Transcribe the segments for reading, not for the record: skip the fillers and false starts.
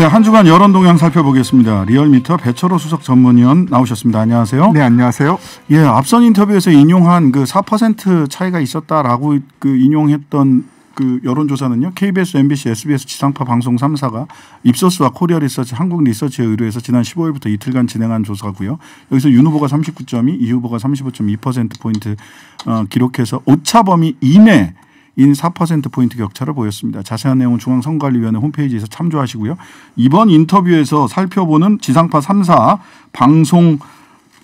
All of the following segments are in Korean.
네, 한 주간 여론 동향 살펴보겠습니다. 리얼미터 배철호 수석 전문위원 나오셨습니다. 안녕하세요. 네, 안녕하세요. 예, 앞선 인터뷰에서 인용한 그 4% 차이가 있었다라고 그 인용했던 그 여론조사는요. KBS, MBC, SBS 지상파 방송 3사가 입소스와 코리아 리서치, 한국 리서치에 의뢰해서 지난 15일부터 이틀간 진행한 조사고요. 여기서 윤 후보가 39.2, 이 후보가 35.2%포인트 기록해서 오차 범위 이내 인 4%포인트 격차를 보였습니다. 자세한 내용은 중앙선거관리위원회 홈페이지에서 참조하시고요. 이번 인터뷰에서 살펴보는 지상파 3사 방송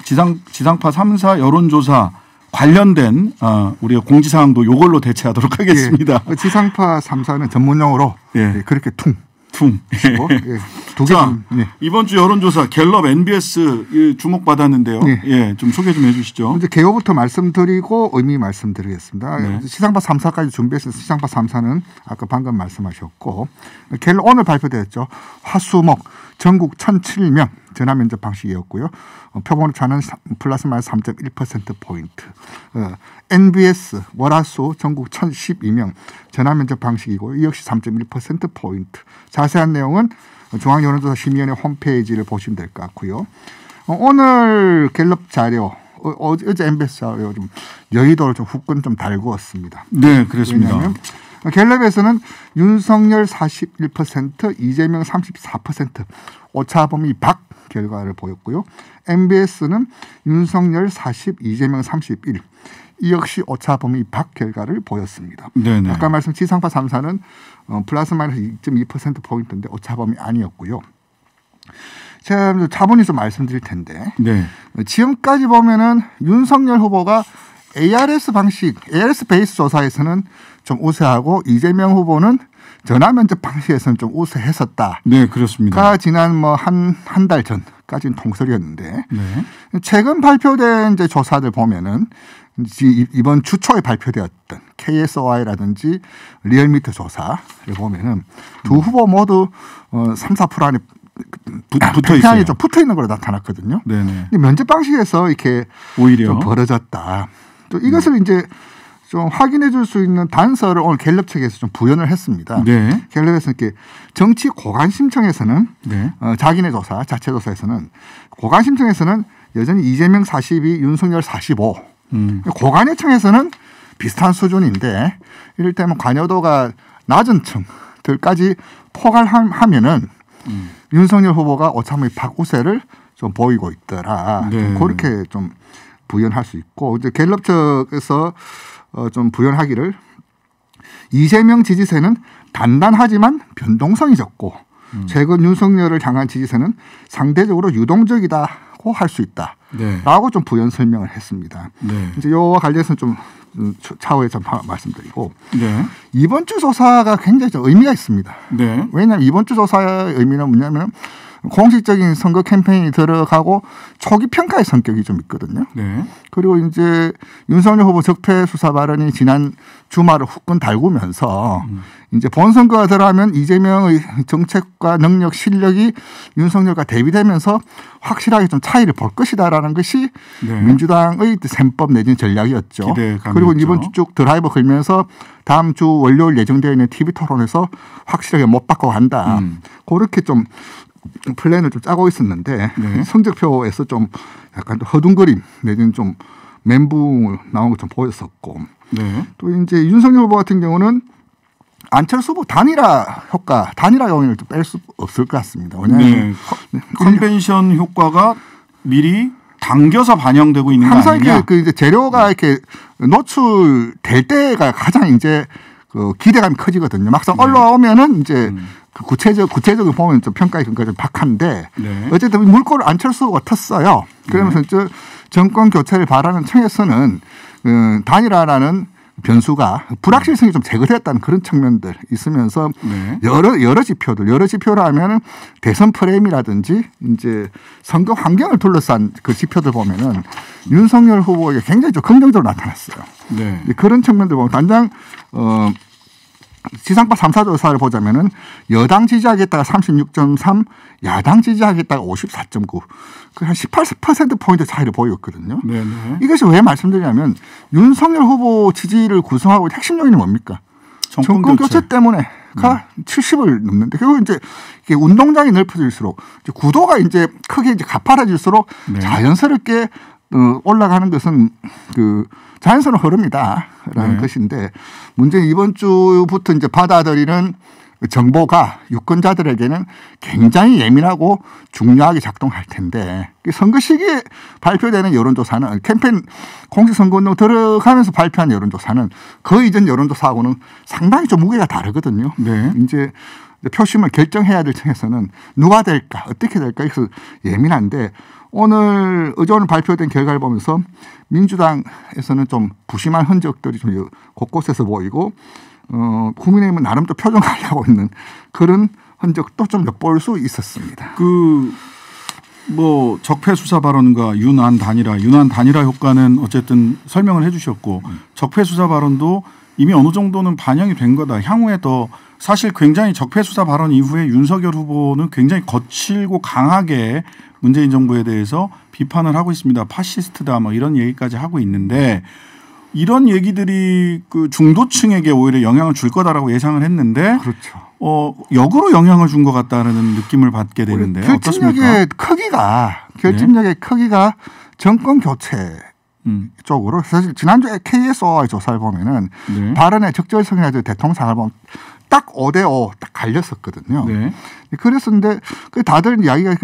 지상파 3사 여론조사 관련된 우리가 공지사항도 이걸로 대체하도록 하겠습니다. 예, 지상파 3사는 전문용어로 예. 그렇게 퉁. 예. 자, 예. 이번 주 여론조사 갤럽 NBS 주목받았는데요. 예. 예, 좀 소개 좀 해주시죠. 이제 개요부터 말씀드리고 의미 말씀드리겠습니다. 네. 지상파 3사까지 준비해서 지상파 3사는 아까 방금 말씀하셨고 갤럽 오늘 발표됐죠. 화수목 전국 1,007명 전화 면접 방식이었고요. 표본 오차는 플러스 마이너스 3.1%포인트. NBS 월화수 전국 1,012명 전화 면접 방식이고 이 역시 3.1%포인트. 자세한 내용은 중앙여론조사심의위원회 홈페이지를 보시면 될 것 같고요. 오늘 갤럽 자료 어제 MBS 자료 좀 여의도를 좀 후끈 좀 달구었습니다. 네, 그렇습니다. 왜냐하면 갤럽에서는 윤석열 41%, 이재명 34% 오차범위 밖 결과를 보였고요. MBS는 윤석열 40, 이재명 31. 이 역시 오차범위 밖 결과를 보였습니다. 네네. 아까 말씀 지상파 3사는 플러스 마이너스 2.2%포인트인데 오차범위 아니었고요. 제가 차분히 좀 말씀드릴 텐데 네. 지금까지 보면은 윤석열 후보가 ARS 방식, ARS 베이스 조사에서는 좀 우세하고 이재명 후보는 전화 면접 방식에서는 좀 우세했었다. 네, 그렇습니다. 지난 한 달 전까지는 통설이었는데 네. 최근 발표된 이제 조사들 보면은 이번 주 초에 발표되었던 KSOI라든지 리얼미터 조사를 보면은 두 후보 모두 3, 4% 안에 붙어 있어요. 좀 붙어 있는 걸로 나타났거든요. 네네. 면접 방식에서 이렇게 오히려 좀 벌어졌다. 또 이것을 이제 좀 확인해 줄 수 있는 단서를 오늘 갤럽 측에서 좀 부연을 했습니다. 네. 갤럽에서 이렇게 정치 고관심청에서는 네. 자기네 조사, 자체 조사에서는 고관심청에서는 여전히 이재명 42, 윤석열 45. 고관여청에서는 비슷한 수준인데 이를테면 관여도가 낮은 층들까지 포괄하면은 윤석열 후보가 오차범위 밖 우세를 좀 보이고 있더라. 네. 그렇게 좀 부연할 수 있고 이제 갤럽 측에서 좀 부연하기를 이재명 지지세는 단단하지만 변동성이 적고 최근 윤석열을 향한 지지세는 상대적으로 유동적이다고 할 수 있다. 네. 라고 좀 부연 설명을 했습니다. 네. 이제 이와 관련해서는 좀 차후에 좀 말씀드리고 네. 이번 주 조사가 굉장히 좀 의미가 있습니다. 네. 왜냐하면 이번 주 조사의 의미는 뭐냐면 공식적인 선거 캠페인이 들어가고 초기 평가의 성격이 좀 있거든요. 네. 그리고 이제 윤석열 후보 적폐 수사 발언이 지난 주말을 후끈 달구면서 이제 본선거가 들어가면 이재명의 정책과 능력, 실력이 윤석열과 대비되면서 확실하게 좀 차이를 볼 것이다라는 것이 네. 민주당의 셈법 내지는 전략이었죠. 기대감이었죠. 그리고 이번 주 쭉 드라이버 걸면서 다음 주 월요일 예정되어 있는 TV 토론에서 확실하게 못 바꿔 간다. 그렇게 좀 플랜을 좀 짜고 있었는데 네. 성적표에서 좀 약간 허둥거림 내지는 좀 멘붕을 나온 것 좀 보였었고 네. 또 이제 윤석열 후보 같은 경우는 안철수 후보 단일화 요인을 좀 뺄 수 없을 것 같습니다. 왜냐하면 컨벤션 효과가 미리 당겨서 반영되고 있는 거 항상 아니냐? 그 이제 재료가 이렇게 노출될 때가 가장 이제 그 기대감이 커지거든요. 막상 올라오면은 이제 그 구체적으로 보면 좀 평가의 근거가 좀 박한데 네. 어쨌든 물꼬를 안철수 후보가 텄어요. 그러면서 저 정권 교체를 바라는 층에서는 단일화라는 변수가 불확실성이 좀 제거됐다는 그런 측면들 있으면서 네. 여러 지표를 하면은 대선 프레임이라든지 이제 선거 환경을 둘러싼 그 지표들 보면은 윤석열 후보에게 굉장히 좀 긍정적으로 나타났어요. 네. 그런 측면들 보면 단장 지상파 3사 조사를 보자면은 여당 지지하겠다가 36.3, 야당 지지하겠다가 54.9. 그 한 18%포인트 차이를 보였거든요. 네네. 이것이 왜 말씀드리냐면 윤석열 후보 지지를 구성하고 핵심 요인이 뭡니까? 정권 교체 때문에 70을 넘는데 결국 이제 이게 운동장이 넓어질수록 이제 구도가 이제 크게 이제 가파라질수록 네. 자연스럽게 올라가는 것은 그 자연스러운 흐름이다라는 네. 것인데 문제는 이번 주부터 이제 받아들이는 정보가 유권자들에게는 굉장히 예민하고 중요하게 작동할 텐데 선거 시기에 발표되는 여론조사는 캠페인 공식선거운동 들어가면서 발표한 여론조사는 그 이전 여론조사하고는 상당히 좀 무게가 다르거든요. 네. 이제 표심을 결정해야 될 층에서는 누가 될까 어떻게 될까 그래서 예민한데 오늘 발표된 결과를 보면서 민주당에서는 좀 부심한 흔적들이 좀 곳곳에서 보이고 국민의힘은 나름 또 표정 관리하고 있는 그런 흔적도 좀 엿볼 수 있었습니다. 뭐 적폐 수사 발언과 윤안 단일화 효과는 어쨌든 설명을 해주셨고 적폐 수사 발언도 이미 어느 정도는 반영이 된 거다. 향후에 더 사실 굉장히 적폐 수사 발언 이후에 윤석열 후보는 굉장히 거칠고 강하게 문재인 정부에 대해서 비판을 하고 있습니다. 파시스트다 뭐 이런 얘기까지 하고 있는데 이런 얘기들이 그 중도층에게 오히려 영향을 줄 거다라고 예상을 했는데 그렇죠. 역으로 영향을 준 것 같다는 느낌을 받게 되는데 결집력의 크기가 정권 교체 쪽으로 사실 지난주에 KSOI 조사를 보면은 네. 발언의 적절성이나 대통령상을 보면 딱 5대5 딱 갈렸었거든요. 네. 그랬었는데 다들 이야기가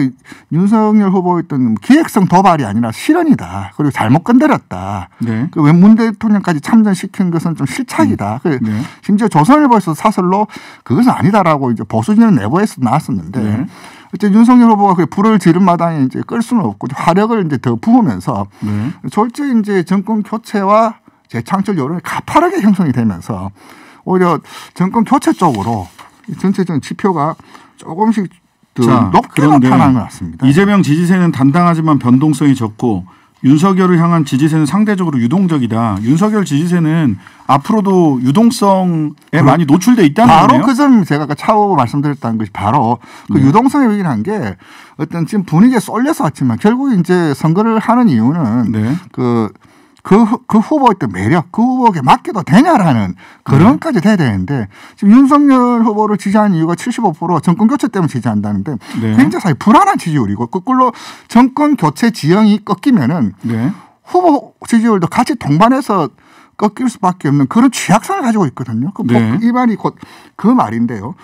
윤석열 후보의 어떤 기획성 도발이 아니라 실언이다. 그리고 잘못 건드렸다. 네. 왜 문 대통령까지 참전시킨 것은 좀 실착이다. 네. 심지어 조선일보에서 사설로 그것은 아니다라고 이제 보수진영 내부에서 나왔었는데 네. 어쨌든 윤석열 후보가 불을 지른 마당에 이제 끌 수는 없고 화력을 이제 더 부으면서 네. 졸제 이제 정권 교체와 재창출 여론이 가파르게 형성이 되면서 오히려 정권 교체 쪽으로 전체적인 지표가 조금씩 높게 나타나는 것 같습니다. 이재명 지지세는 단단하지만 변동성이 적고 윤석열을 향한 지지세는 상대적으로 유동적이다. 윤석열 지지세는 앞으로도 유동성에 많이 노출돼 있다는 거네요. 바로 그 점 제가 아까 차후 말씀드렸다는 것이 바로 그 유동성에 의한 게 어떤 지금 분위기에 쏠려서 왔지만 결국 이제 선거를 하는 이유는 네. 그 후보의 매력, 그 후보에게 맡겨도 되냐라는 그런까지 돼야 되는데 지금 윤석열 후보를 지지하는 이유가 75% 정권 교체 때문에 지지한다는데 네. 굉장히 사실 불안한 지지율이고 거꾸로 정권 교체 지형이 꺾이면은 네. 후보 지지율도 같이 동반해서 꺾일 수밖에 없는 그런 취약성을 가지고 있거든요. 네. 이 말이 곧 그 말인데요.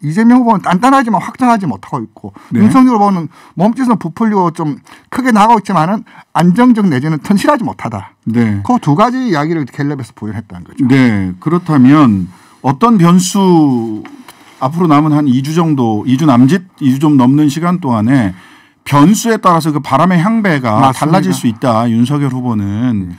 이재명 후보는 단단하지만 확장하지 못하고 있고 네. 윤석열 후보는 몸짓은 부풀리고 좀 크게 나가고 있지만은 안정적 내지는 튼실하지 못하다. 네. 그 두 가지 이야기를 갤럽에서 보여했다는 거죠. 네. 그렇다면 어떤 변수 앞으로 남은 한 2주 정도, 2주 남짓, 2주 좀 넘는 시간 동안에 변수에 따라서 그 바람의 향배가 맞습니다. 달라질 수 있다. 윤석열 후보는.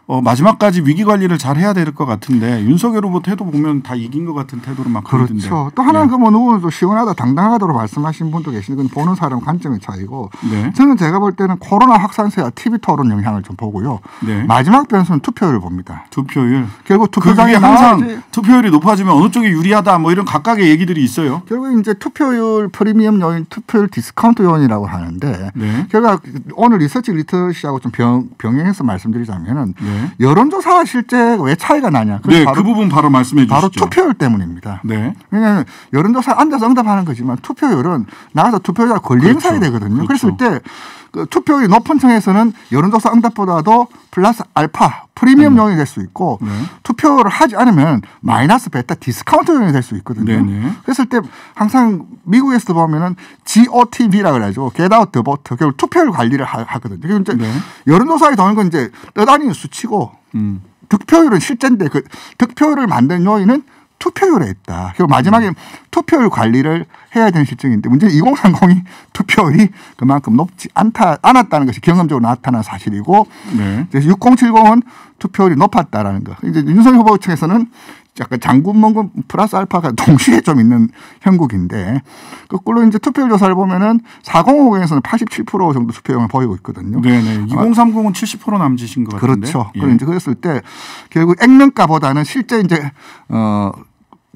마지막까지 위기 관리를 잘 해야 될 것 같은데 윤석열 후보 태도 보면 다 이긴 것 같은 태도로 막 보이던데. 그렇죠. 또 하나는 그 누구는 또 시원하다 당당하다로 말씀하신 분도 계시는 건 보는 사람 관점의 차이고 네. 저는 제가 볼 때는 코로나 확산세와 TV 토론 영향을 좀 보고요. 네. 마지막 변수는 투표율을 봅니다. 투표율. 결국 투표장에 항상 나와야지. 투표율이 높아지면 어느 쪽이 유리하다 뭐 이런 각각의 얘기들이 있어요. 결국 이제 투표율 프리미엄 요인, 투표율 디스카운트 요인이라고 하는데 네. 결국 오늘 리서치 리터시하고 좀 병행해서 말씀드리자면은 네. 여론조사와 실제 왜 차이가 나냐? 네, 그 부분 바로 말씀해 주시죠. 바로 투표율 때문입니다. 네. 왜냐하면 여론조사 앉아서 응답하는 거지만 투표율은 나가서 투표자 권리 행사해야 되거든요. 그렇죠. 그랬을 때 그 투표율이 높은 층에서는 여론조사 응답보다도 플러스 알파 프리미엄 요인이 될 수 있고 네. 투표를 하지 않으면 마이너스 베타 디스카운트 요인이 될 수 있거든요. 네네. 그랬을 때 항상 미국에서 보면은 GOTV라 그래가지고 Get Out the Vote 결국 투표율 관리를 하거든요. 그리고 이제 네. 여론조사에 도는 건 이제 떠다니는 수치고 득표율은 실제인데 그 득표율을 만든 요인은 투표율에 있다. 그리고 마지막에 투표율 관리를 해야 되는 실정인데 문제는 2030이 투표율이 그만큼 높지 않았다는 것이 경험적으로 나타난 사실이고 네. 6070은 투표율이 높았다라는 거. 이제 윤석열 후보 측에서는 약간 장군mon군 플러스 알파가 동시에 좀 있는 형국인데 거꾸로 이제 투표율 조사를 보면은 4050에서는 87% 정도 투표율을 보이고 있거든요. 네네. 2030은 70% 남짓인 것 같은데. 그렇죠. 예. 그런데 그랬을 때 결국 액면가보다는 실제 이제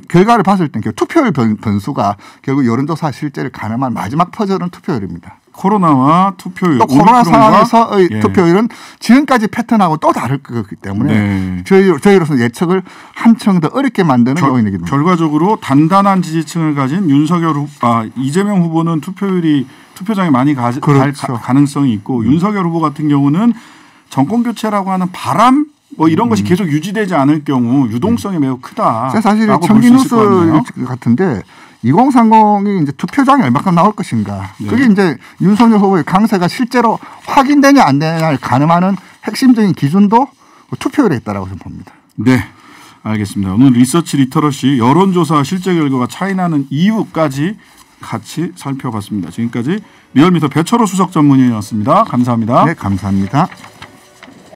결과를 봤을 때 투표율 변수가 결국 여론조사 실제를 가늠한 마지막 퍼즐은 투표율입니다. 코로나와 투표율, 또 코로나 오미크론과 상황에서의 투표율은 지금까지 패턴하고 또 다를 거기 때문에 저희로서 예측을 한층 더 어렵게 만드는 요인이기도 합니다. 결과적으로 단단한 지지층을 가진 이재명 후보는 투표장에 많이 갈 가능성이 있고 윤석열 후보 같은 경우는 정권 교체라고 하는 바람 이런 것이 계속 유지되지 않을 경우 유동성이 매우 크다. 사실 청기뉴스 같은데 2030이 이제 투표장이 얼마큼 나올 것인가. 그게 이제 윤석열 후보의 강세가 실제로 확인되냐 안 되냐를 가늠하는 핵심적인 기준도 투표율에 있다라고 저는 봅니다. 네, 알겠습니다. 오늘 리서치 리터러시 여론조사 실제 결과가 차이나는 이유까지 같이 살펴봤습니다. 지금까지 리얼미터 배철호 수석 전문위원이었습니다. 감사합니다. 네, 감사합니다.